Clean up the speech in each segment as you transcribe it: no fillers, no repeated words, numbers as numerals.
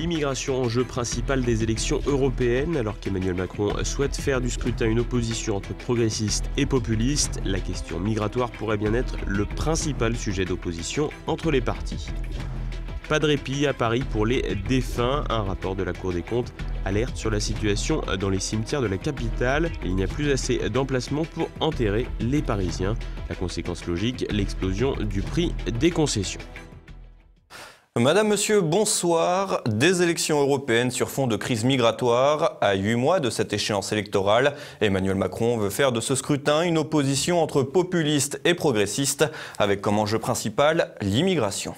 L'immigration, enjeu principal des élections européennes. Alors qu'Emmanuel Macron souhaite faire du scrutin une opposition entre progressistes et populistes, la question migratoire pourrait bien être le principal sujet d'opposition entre les partis. Pas de répit à Paris pour les défunts. Un rapport de la Cour des comptes alerte sur la situation dans les cimetières de la capitale. Il n'y a plus assez d'emplacements pour enterrer les Parisiens. La conséquence logique, l'explosion du prix des concessions. Madame, monsieur, bonsoir. Des élections européennes sur fond de crise migratoire. À 8 mois de cette échéance électorale, Emmanuel Macron veut faire de ce scrutin une opposition entre populistes et progressistes, avec comme enjeu principal l'immigration.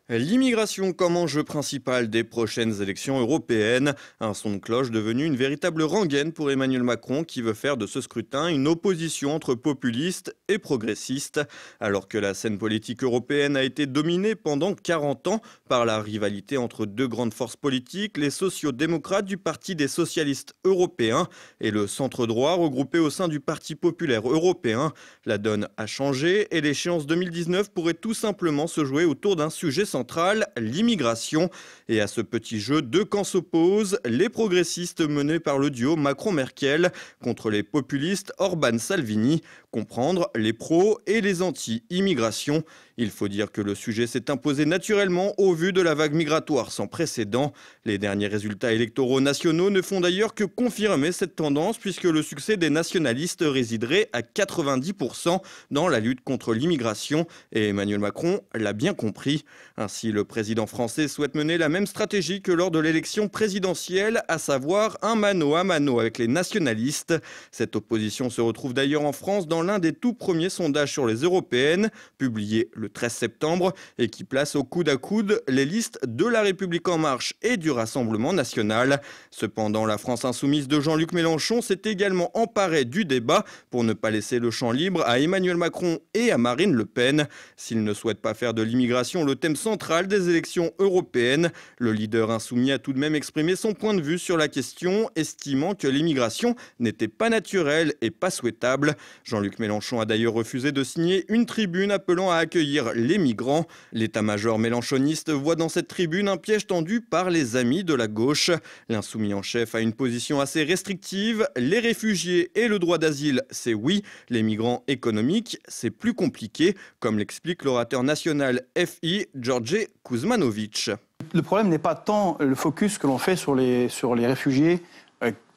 L'immigration comme enjeu principal des prochaines élections européennes, un son de cloche devenu une véritable rengaine pour Emmanuel Macron qui veut faire de ce scrutin une opposition entre populistes et progressistes. Alors que la scène politique européenne a été dominée pendant 40 ans par la rivalité entre deux grandes forces politiques, les sociaux-démocrates du Parti des socialistes européens et le centre-droit regroupé au sein du Parti populaire européen, la donne a changé et l'échéance 2019 pourrait tout simplement se jouer autour d'un sujet centrale, l'immigration. Et à ce petit jeu, deux camps s'opposent, les progressistes menés par le duo Macron-Merkel contre les populistes Orban-Salvini, comprendre les pros et les anti-immigration. Il faut dire que le sujet s'est imposé naturellement au vu de la vague migratoire sans précédent. Les derniers résultats électoraux nationaux ne font d'ailleurs que confirmer cette tendance puisque le succès des nationalistes résiderait à 90% dans la lutte contre l'immigration et Emmanuel Macron l'a bien compris. Ainsi, le président français souhaite mener la même stratégie que lors de l'élection présidentielle, à savoir un mano à mano avec les nationalistes. Cette opposition se retrouve d'ailleurs en France dans l'un des tout premiers sondages sur les européennes, publié le 13 septembre, et qui place au coude à coude les listes de La République En Marche et du Rassemblement National. Cependant, la France insoumise de Jean-Luc Mélenchon s'est également emparée du débat pour ne pas laisser le champ libre à Emmanuel Macron et à Marine Le Pen. S'il ne souhaite pas faire de l'immigration le thème central des élections européennes, le leader insoumis a tout de même exprimé son point de vue sur la question, estimant que l'immigration n'était pas naturelle et pas souhaitable. Jean-Luc Mélenchon a d'ailleurs refusé de signer une tribune appelant à accueillir les migrants. L'état-major mélenchoniste voit dans cette tribune un piège tendu par les amis de la gauche. L'insoumis en chef a une position assez restrictive. Les réfugiés et le droit d'asile, c'est oui. Les migrants économiques, c'est plus compliqué, comme l'explique l'orateur national FI, George Kuzmanovic. Le problème n'est pas tant le focus que l'on fait sur les réfugiés,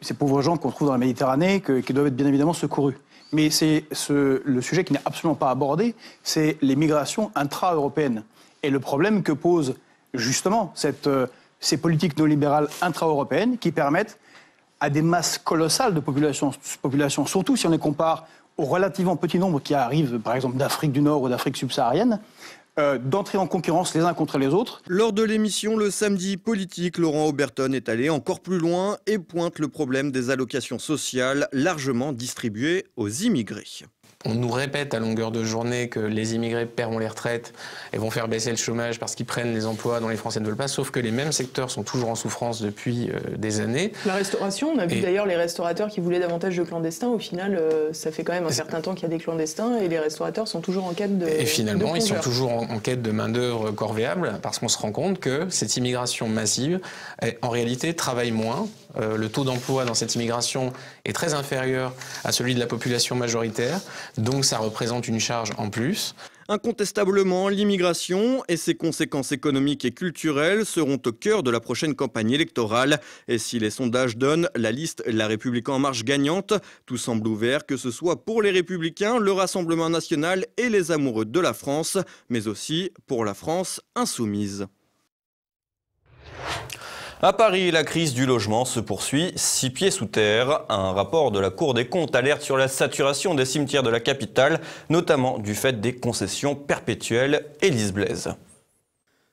ces pauvres gens qu'on trouve dans la Méditerranée, qui doivent être bien évidemment secourus. Mais le sujet qui n'est absolument pas abordé, c'est les migrations intra-européennes. Et le problème que posent justement ces politiques néolibérales intra-européennes qui permettent à des masses colossales de population, surtout si on les compare au relativement petit nombre qui arrivent, par exemple, d'Afrique du Nord ou d'Afrique subsaharienne, d'entrer en concurrence les uns contre les autres. Lors de l'émission Le Samedi Politique, Laurent Oberton est allé encore plus loin et pointe le problème des allocations sociales largement distribuées aux immigrés. On nous répète à longueur de journée que les immigrés paieront les retraites et vont faire baisser le chômage parce qu'ils prennent les emplois dont les Français ne veulent pas, sauf que les mêmes secteurs sont toujours en souffrance depuis des années. La restauration, on a vu d'ailleurs les restaurateurs qui voulaient davantage de clandestins. Au final, ça fait quand même un certain temps qu'il y a des clandestins et les restaurateurs sont toujours en quête de Et finalement, ils sont toujours en quête de main-d'œuvre corvéable parce qu'on se rend compte que cette immigration massive, en réalité, travaille moins. Le taux d'emploi dans cette immigration est très inférieur à celui de la population majoritaire, donc ça représente une charge en plus. Incontestablement, l'immigration et ses conséquences économiques et culturelles seront au cœur de la prochaine campagne électorale. Et si les sondages donnent la liste La République En Marche gagnante, tout semble ouvert, que ce soit pour les Républicains, le Rassemblement National et les amoureux de la France, mais aussi pour la France insoumise. À Paris, la crise du logement se poursuit 6 pieds sous terre. Un rapport de la Cour des comptes alerte sur la saturation des cimetières de la capitale, notamment du fait des concessions perpétuelles. Élise Blaise.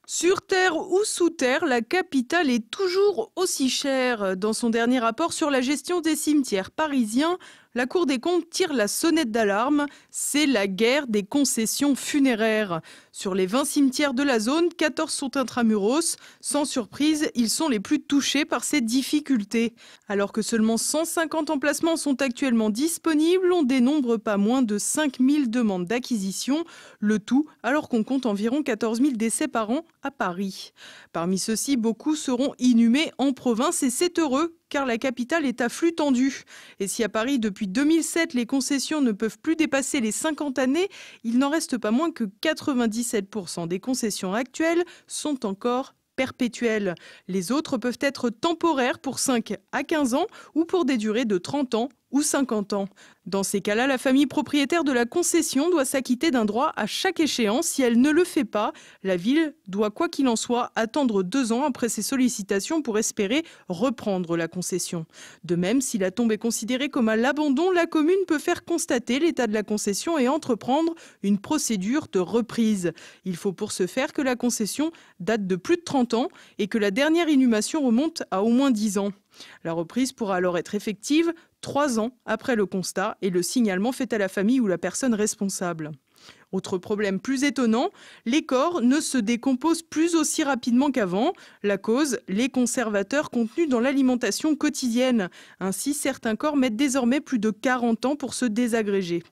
Sur terre ou sous terre, la capitale est toujours aussi chère. Dans son dernier rapport sur la gestion des cimetières parisiens, La Cour des comptes tire la sonnette d'alarme. C'est la guerre des concessions funéraires. Sur les 20 cimetières de la zone, 14 sont intramuros. Sans surprise, ils sont les plus touchés par ces difficultés. Alors que seulement 150 emplacements sont actuellement disponibles, on dénombre pas moins de 5000 demandes d'acquisition. Le tout alors qu'on compte environ 14 000 décès par an à Paris. Parmi ceux-ci, beaucoup seront inhumés en province et c'est heureux, car la capitale est à flux tendu. Et si à Paris, depuis 2007, les concessions ne peuvent plus dépasser les 50 années, il n'en reste pas moins que 97% des concessions actuelles sont encore perpétuelles. Les autres peuvent être temporaires pour 5 à 15 ans ou pour des durées de 30 ans ou 50 ans. Dans ces cas-là, la famille propriétaire de la concession doit s'acquitter d'un droit à chaque échéance. Si elle ne le fait pas, la ville doit, quoi qu'il en soit, attendre 2 ans après ses sollicitations pour espérer reprendre la concession. De même, si la tombe est considérée comme à l'abandon, la commune peut faire constater l'état de la concession et entreprendre une procédure de reprise. Il faut pour ce faire que la concession date de plus de 30 ans et que la dernière inhumation remonte à au moins 10 ans. La reprise pourra alors être effective 3 ans après le constat et le signalement fait à la famille ou la personne responsable. Autre problème plus étonnant, les corps ne se décomposent plus aussi rapidement qu'avant. La cause, les conservateurs contenus dans l'alimentation quotidienne. Ainsi, certains corps mettent désormais plus de 40 ans pour se désagréger.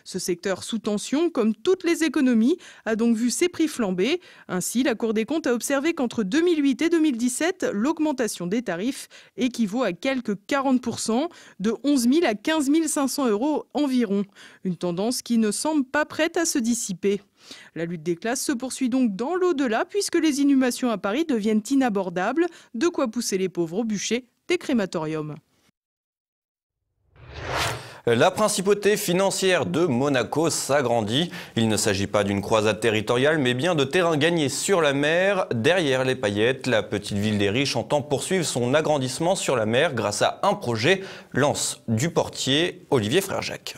Ce secteur sous tension, comme toutes les économies, a donc vu ses prix flamber. Ainsi, la Cour des comptes a observé qu'entre 2008 et 2017, l'augmentation des tarifs équivaut à quelques 40%, de 11 000 à 15 500 € environ. Une tendance qui ne semble pas prête à se dissiper. La lutte des classes se poursuit donc dans l'au-delà puisque les inhumations à Paris deviennent inabordables, de quoi pousser les pauvres au bûcher des crématoriums. La principauté financière de Monaco s'agrandit. Il ne s'agit pas d'une croisade territoriale, mais bien de terrain gagné sur la mer. Derrière les paillettes, la petite ville des riches entend poursuivre son agrandissement sur la mer grâce à un projet, lance du portier Olivier Frère-Jacques.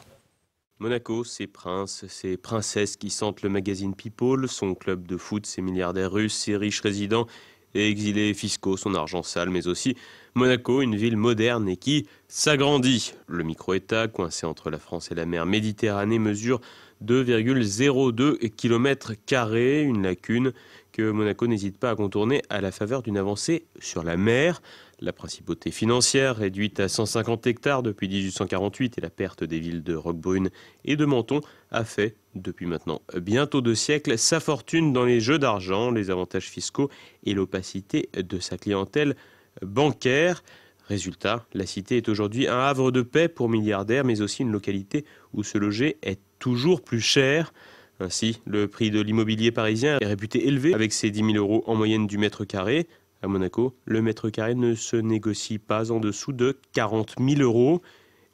Monaco, ses princes, ses princesses qui sentent le magazine People, son club de foot, ses milliardaires russes, ses riches résidents et exilés fiscaux, son argent sale, mais aussi Monaco, une ville moderne et qui s'agrandit. Le micro-État, coincé entre la France et la mer Méditerranée, mesure 2,02 km², une lacune que Monaco n'hésite pas à contourner à la faveur d'une avancée sur la mer. La principauté financière, réduite à 150 hectares depuis 1848 et la perte des villes de Roquebrune et de Menton, a fait, depuis maintenant bientôt 2 siècles, sa fortune dans les jeux d'argent, les avantages fiscaux et l'opacité de sa clientèle bancaire. Résultat, la cité est aujourd'hui un havre de paix pour milliardaires, mais aussi une localité où se loger est toujours plus cher. Ainsi, le prix de l'immobilier parisien est réputé élevé, avec ses 10 000 € en moyenne du mètre carré. À Monaco, le mètre carré ne se négocie pas en dessous de 40 000 €.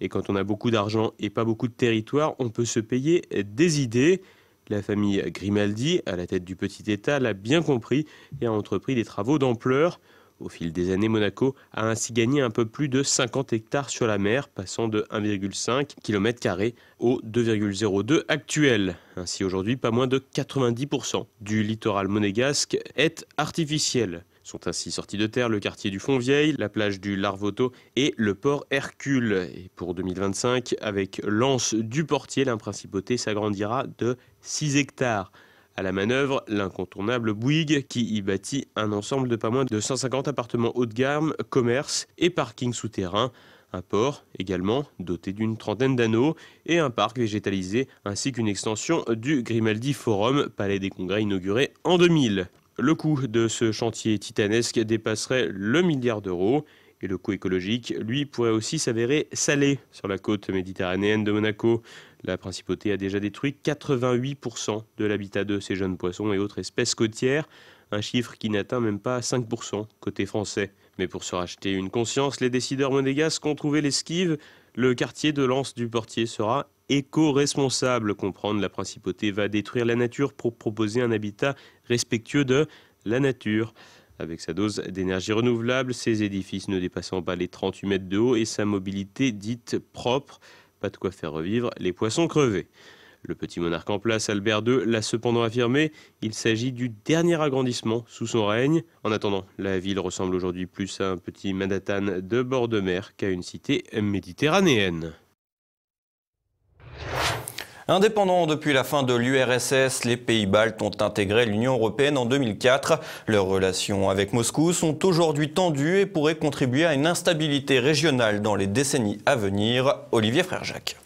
Et quand on a beaucoup d'argent et pas beaucoup de territoire, on peut se payer des idées. La famille Grimaldi, à la tête du petit État, l'a bien compris et a entrepris des travaux d'ampleur. Au fil des années, Monaco a ainsi gagné un peu plus de 50 hectares sur la mer, passant de 1,5 km² au 2,02 actuel. Ainsi, aujourd'hui, pas moins de 90% du littoral monégasque est artificiel. Sont ainsi sortis de terre le quartier du Font-Vieil, la plage du Larvoto et le port Hercule. Et pour 2025, avec l'anse du Portier, la principauté s'agrandira de 6 hectares. À la manœuvre, l'incontournable Bouygues qui y bâtit un ensemble de pas moins de 150 appartements haut de gamme, commerce et parking souterrain. Un port également doté d'une trentaine d'anneaux et un parc végétalisé ainsi qu'une extension du Grimaldi Forum, palais des congrès inauguré en 2000. Le coût de ce chantier titanesque dépasserait le milliard d'euros. Et le coût écologique, lui, pourrait aussi s'avérer salé sur la côte méditerranéenne de Monaco. La principauté a déjà détruit 88% de l'habitat de ces jeunes poissons et autres espèces côtières, un chiffre qui n'atteint même pas 5% côté français. Mais pour se racheter une conscience, les décideurs monégasques ont trouvé l'esquive. Le quartier de l'anse du Portier sera éco-responsable. Comprendre, la principauté va détruire la nature pour proposer un habitat respectueux de la nature. Avec sa dose d'énergie renouvelable, ses édifices ne dépassant pas les 38 mètres de haut et sa mobilité dite propre, pas de quoi faire revivre les poissons crevés. Le petit monarque en place, Albert II, l'a cependant affirmé, il s'agit du dernier agrandissement sous son règne. En attendant, la ville ressemble aujourd'hui plus à un petit Manhattan de bord de mer qu'à une cité méditerranéenne. Indépendants depuis la fin de l'URSS, les pays baltes ont intégré l'Union européenne en 2004. Leurs relations avec Moscou sont aujourd'hui tendues et pourraient contribuer à une instabilité régionale dans les décennies à venir. Olivier Frère-Jacques.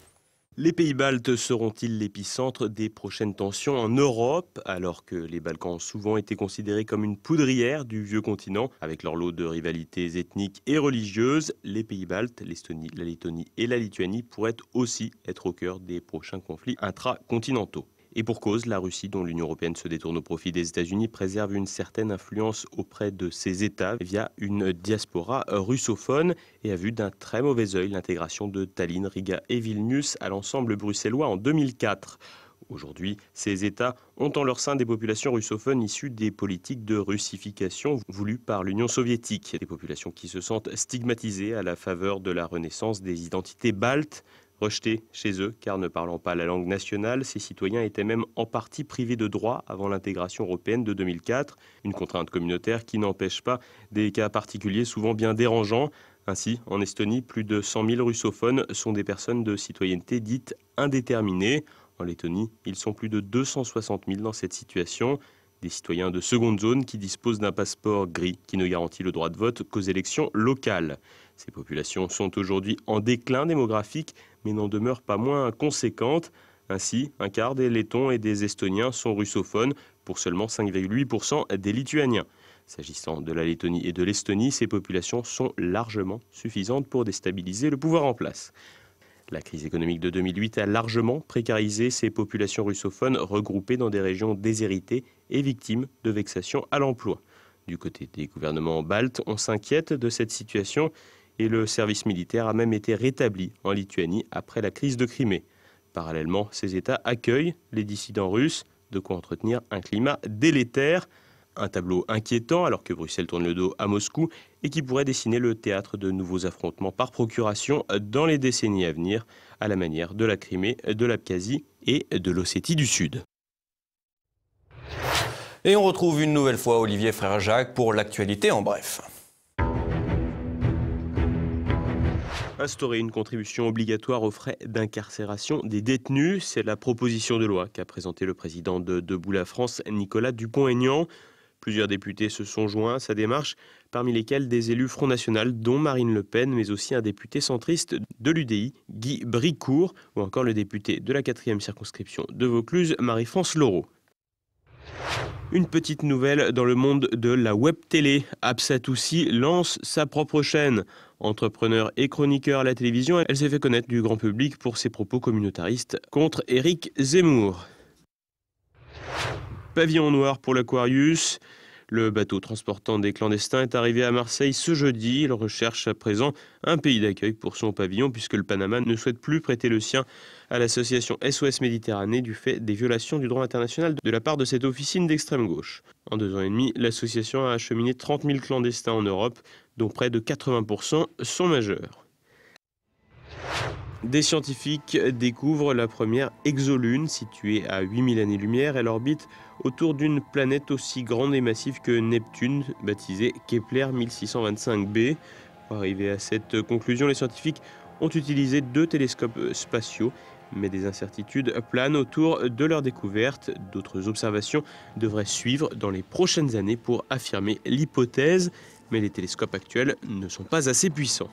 Les pays baltes seront-ils l'épicentre des prochaines tensions en Europe, alors que les Balkans ont souvent été considérés comme une poudrière du vieux continent, avec leur lot de rivalités ethniques et religieuses? Les pays baltes, l'Estonie, la Lettonie et la Lituanie pourraient aussi être au cœur des prochains conflits intracontinentaux. Et pour cause, la Russie, dont l'Union européenne se détourne au profit des États-Unis, préserve une certaine influence auprès de ces États via une diaspora russophone et a vu d'un très mauvais œil l'intégration de Tallinn, Riga et Vilnius à l'ensemble bruxellois en 2004. Aujourd'hui, ces États ont en leur sein des populations russophones issues des politiques de russification voulues par l'Union soviétique. Des populations qui se sentent stigmatisées à la faveur de la renaissance des identités baltes. Rejetés chez eux, car ne parlant pas la langue nationale, ces citoyens étaient même en partie privés de droits avant l'intégration européenne de 2004, une contrainte communautaire qui n'empêche pas des cas particuliers souvent bien dérangeants. Ainsi, en Estonie, plus de 100 000 russophones sont des personnes de citoyenneté dite indéterminée. En Lettonie, ils sont plus de 260 000 dans cette situation. Des citoyens de seconde zone qui disposent d'un passeport gris qui ne garantit le droit de vote qu'aux élections locales. Ces populations sont aujourd'hui en déclin démographique, mais n'en demeurent pas moins conséquentes. Ainsi, un quart des Lettons et des Estoniens sont russophones, pour seulement 5,8% des Lituaniens. S'agissant de la Lettonie et de l'Estonie, ces populations sont largement suffisantes pour déstabiliser le pouvoir en place. La crise économique de 2008 a largement précarisé ces populations russophones regroupées dans des régions déshéritées et victimes de vexations à l'emploi. Du côté des gouvernements baltes, on s'inquiète de cette situation et le service militaire a même été rétabli en Lituanie après la crise de Crimée. Parallèlement, ces États accueillent les dissidents russes, de quoi entretenir un climat délétère. Un tableau inquiétant alors que Bruxelles tourne le dos à Moscou et qui pourrait dessiner le théâtre de nouveaux affrontements par procuration dans les décennies à venir, à la manière de la Crimée, de l'Abkhazie et de l'Ossétie du Sud. Et on retrouve une nouvelle fois Olivier Frère-Jacques pour l'actualité en bref. Instaurer une contribution obligatoire aux frais d'incarcération des détenus, c'est la proposition de loi qu'a présentée le président de Debout la France, Nicolas Dupont-Aignan. Plusieurs députés se sont joints à sa démarche, parmi lesquels des élus Front National, dont Marine Le Pen, mais aussi un député centriste de l'UDI, Guy Bricourt, ou encore le député de la 4e circonscription de Vaucluse, Marie-France Laureau. Une petite nouvelle dans le monde de la web télé. Absatoussi lance sa propre chaîne. Entrepreneur et chroniqueur à la télévision, elle s'est fait connaître du grand public pour ses propos communautaristes contre Éric Zemmour. Pavillon noir pour l'Aquarius. Le bateau transportant des clandestins est arrivé à Marseille ce jeudi. Il recherche à présent un pays d'accueil pour son pavillon puisque le Panama ne souhaite plus prêter le sien à l'association SOS Méditerranée du fait des violations du droit international de la part de cette officine d'extrême gauche. En 2 ans et demi, l'association a acheminé 30 000 clandestins en Europe, dont près de 80% sont majeurs. Des scientifiques découvrent la première exolune située à 8000 années-lumière. Elle orbite autour d'une planète aussi grande et massive que Neptune, baptisée Kepler 1625b. Pour arriver à cette conclusion, les scientifiques ont utilisé 2 télescopes spatiaux, mais des incertitudes planent autour de leur découverte. D'autres observations devraient suivre dans les prochaines années pour affirmer l'hypothèse, mais les télescopes actuels ne sont pas assez puissants.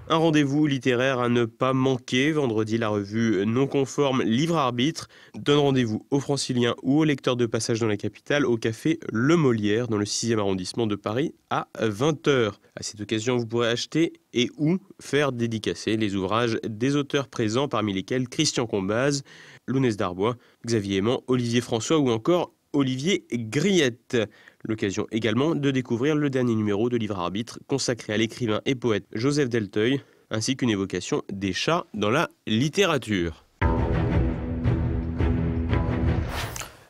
Un rendez-vous littéraire à ne pas manquer. Vendredi, la revue non conforme Livre Arbitre donne rendez-vous aux franciliens ou aux lecteurs de passage dans la capitale au café Le Molière dans le 6e arrondissement de Paris à 20h. À cette occasion, vous pourrez acheter et ou faire dédicacer les ouvrages des auteurs présents, parmi lesquels Christian Combaz, Lounès Darbois, Xavier Aimant, Olivier François ou encore Olivier Griette. L'occasion également de découvrir le dernier numéro de Livre Arbitre consacré à l'écrivain et poète Joseph Delteuil, ainsi qu'une évocation des chats dans la littérature.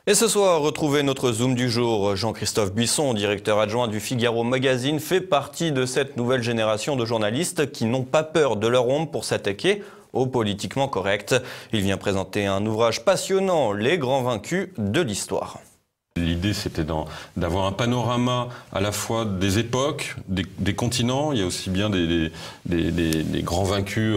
Et ce soir, retrouvez notre Zoom du jour. Jean-Christophe Buisson, directeur adjoint du Figaro Magazine, fait partie de cette nouvelle génération de journalistes qui n'ont pas peur de leur ombre pour s'attaquer au politiquement correct. Il vient présenter un ouvrage passionnant, Les grands vaincus de l'histoire. l'idée c'était d'avoir un panorama à la fois des époques, des continents. Il y a aussi bien des grands vaincus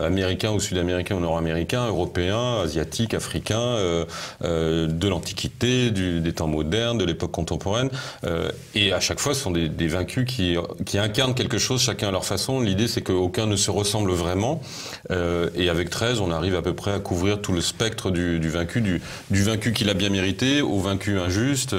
américains ou sud-américains ou nord-américains, européens, asiatiques, africains, de l'Antiquité, des temps modernes, de l'époque contemporaine. Et à chaque fois, ce sont des vaincus qui incarnent quelque chose, chacun à leur façon. L'idée, c'est qu'aucun ne se ressemble vraiment. Et avec 13, on arrive à peu près à couvrir tout le spectre du vaincu, du vaincu qui l'a bien mérité au vaincu injuste,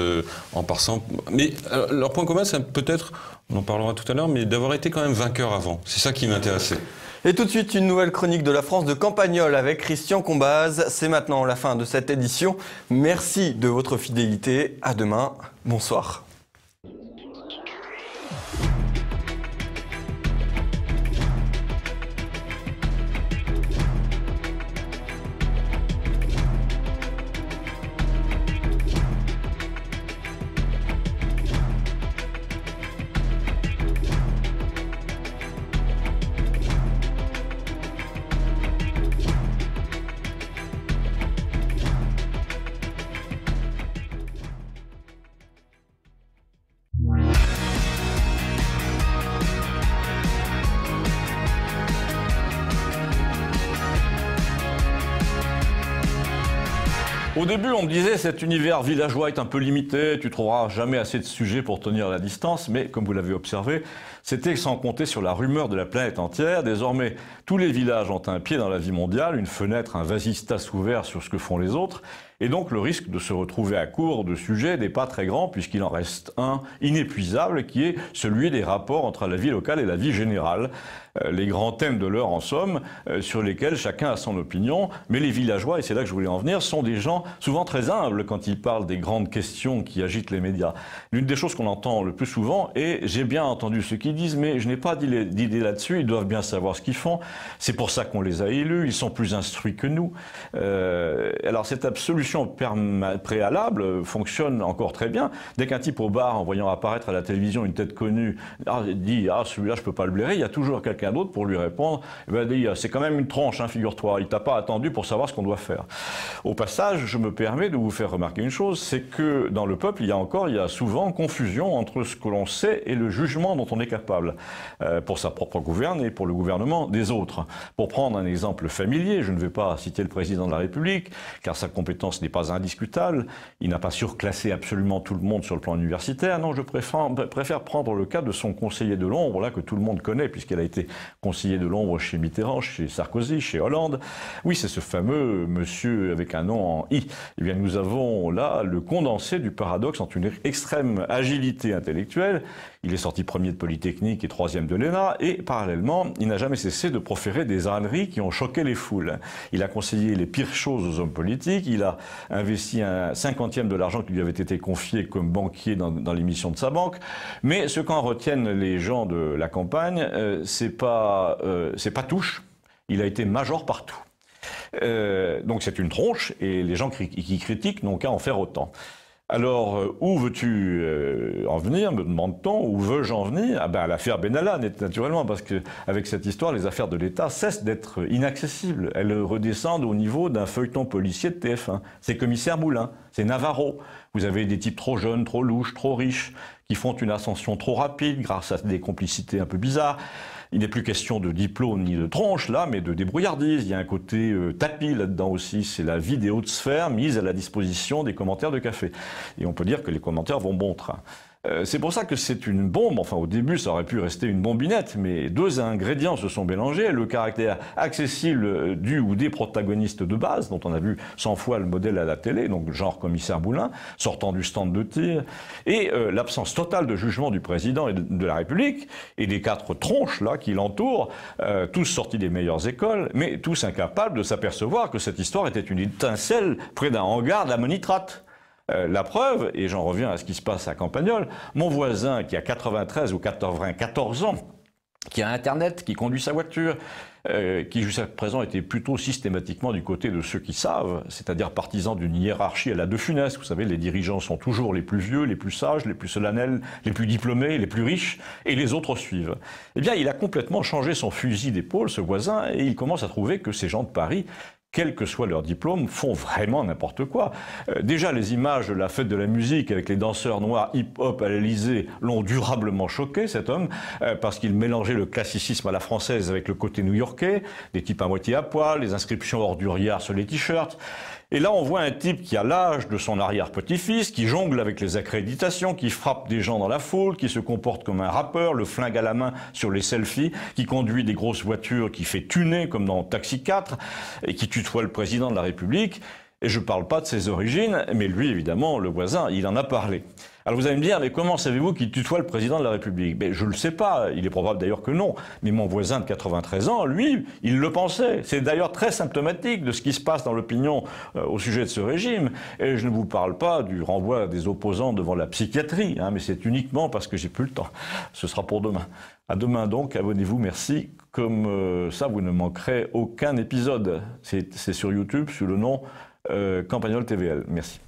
en passant. Mais leur point commun, c'est peut-être, on en parlera tout à l'heure, mais d'avoir été quand même vainqueur avant. C'est ça qui m'intéressait. Et tout de suite, une nouvelle chronique de la France de Campagnol avec Christian Combaz. C'est maintenant la fin de cette édition. Merci de votre fidélité. À demain. Bonsoir. Au début, on me disait cet univers villageois est un peu limité, tu trouveras jamais assez de sujets pour tenir la distance, mais comme vous l'avez observé, c'était sans compter sur la rumeur de la planète entière. Désormais, tous les villages ont un pied dans la vie mondiale, une fenêtre, un vasistas ouvert sur ce que font les autres, et donc le risque de se retrouver à court de sujets n'est pas très grand puisqu'il en reste un inépuisable qui est celui des rapports entre la vie locale et la vie générale. Les grands thèmes de l'heure en somme, sur lesquels chacun a son opinion, mais les villageois, et c'est là que je voulais en venir, sont des gens souvent très humbles quand ils parlent des grandes questions qui agitent les médias. L'une des choses qu'on entend le plus souvent est « j'ai bien entendu ce qu'ils disent, mais je n'ai pas d'idée là-dessus, ils doivent bien savoir ce qu'ils font, c'est pour ça qu'on les a élus, ils sont plus instruits que nous ». Alors cette solution préalable fonctionne encore très bien. Dès qu'un type au bar, en voyant apparaître à la télévision une tête connue, dit « ah celui-là je peux pas le blairer », il y a toujours quelqu'un d'autre pour lui répondre, c'est quand même une tronche, hein, figure-toi, il t'a pas attendu pour savoir ce qu'on doit faire. Au passage, je me permets de vous faire remarquer une chose, c'est que dans le peuple, il y a souvent confusion entre ce que l'on sait et le jugement dont on est capable, pour sa propre gouverne et pour le gouvernement des autres. Pour prendre un exemple familier, je ne vais pas citer le président de la République, car sa compétence n'est pas indiscutable, il n'a pas surclassé absolument tout le monde sur le plan universitaire, non, je préfère prendre le cas de son conseiller de l'ombre, là, que tout le monde connaît, puisqu'elle a été conseiller de l'ombre chez Mitterrand, chez Sarkozy, chez Hollande. Oui, c'est ce fameux monsieur avec un nom en I. Eh bien, nous avons là le condensé du paradoxe entre une extrême agilité intellectuelle. Il est sorti premier de Polytechnique et troisième de l'ENA, et parallèlement, il n'a jamais cessé de proférer des âneries qui ont choqué les foules. Il a conseillé les pires choses aux hommes politiques, il a investi un 50e de l'argent qui lui avait été confié comme banquier dans l'émission de sa banque, mais ce qu'en retiennent les gens de la campagne, c'est pas touche, il a été major partout. Donc c'est une tronche, et les gens qui critiquent n'ont qu'à en faire autant. Alors, où veux-tu en venir, me demande-t-on, où veux-je en venir? Ah ben, à l'affaire Benalla, naturellement, parce qu'avec cette histoire, les affaires de l'État cessent d'être inaccessibles. Elles redescendent au niveau d'un feuilleton policier de TF1. C'est Commissaire Moulin, c'est Navarro. Vous avez des types trop jeunes, trop louches, trop riches, qui font une ascension trop rapide grâce à des complicités un peu bizarres. Il n'est plus question de diplôme ni de tronche, là, mais de débrouillardise. Il y a un côté tapis là-dedans aussi. C'est la vie des hautes sphères mise à la disposition des commentaires de café. Et on peut dire que les commentaires vont bon train. C'est pour ça que c'est une bombe. Enfin, au début, ça aurait pu rester une bombinette, mais deux ingrédients se sont mélangés. Le caractère accessible du ou des protagonistes de base, dont on a vu 100 fois le modèle à la télé, donc genre Commissaire Moulin, sortant du stand de tir, et l'absence totale de jugement du président et de la République, et des quatre tronches là qui l'entourent, tous sortis des meilleures écoles, mais tous incapables de s'apercevoir que cette histoire était une étincelle près d'un hangar d'ammonitrate. La preuve, et j'en reviens à ce qui se passe à Campagnol, mon voisin qui a 93 ou 94 ans, qui a Internet, qui conduit sa voiture, qui jusqu'à présent était plutôt systématiquement du côté de ceux qui savent, c'est-à-dire partisans d'une hiérarchie à la De Funès. Vous savez, les dirigeants sont toujours les plus vieux, les plus sages, les plus solennels, les plus diplômés, les plus riches, et les autres suivent. Eh bien, il a complètement changé son fusil d'épaule, ce voisin, et il commence à trouver que ces gens de Paris, quel que soit leur diplôme, font vraiment n'importe quoi. Déjà, les images de la fête de la musique avec les danseurs noirs hip-hop à l'Élysée l'ont durablement choqué, cet homme, parce qu'il mélangeait le classicisme à la française avec le côté new-yorkais, des types à moitié à poil, les inscriptions ordurières sur les t-shirts. Et là, on voit un type qui a l'âge de son arrière-petit-fils, qui jongle avec les accréditations, qui frappe des gens dans la foule, qui se comporte comme un rappeur, le flingue à la main sur les selfies, qui conduit des grosses voitures, qui fait tuner comme dans Taxi 4, et qui tutoie le président de la République. Et je ne parle pas de ses origines, mais lui, évidemment, le voisin, il en a parlé. Alors vous allez me dire, mais comment savez-vous qu'il tutoie le président de la République? Je ne le sais pas, il est probable d'ailleurs que non. Mais mon voisin de 93 ans, lui, il le pensait. C'est d'ailleurs très symptomatique de ce qui se passe dans l'opinion au sujet de ce régime. Et je ne vous parle pas du renvoi des opposants devant la psychiatrie, mais c'est uniquement parce que j'ai plus le temps. Ce sera pour demain. À demain donc, abonnez-vous, merci. Comme ça, vous ne manquerez aucun épisode. C'est sur YouTube sous le nom Campagnol TVL. Merci.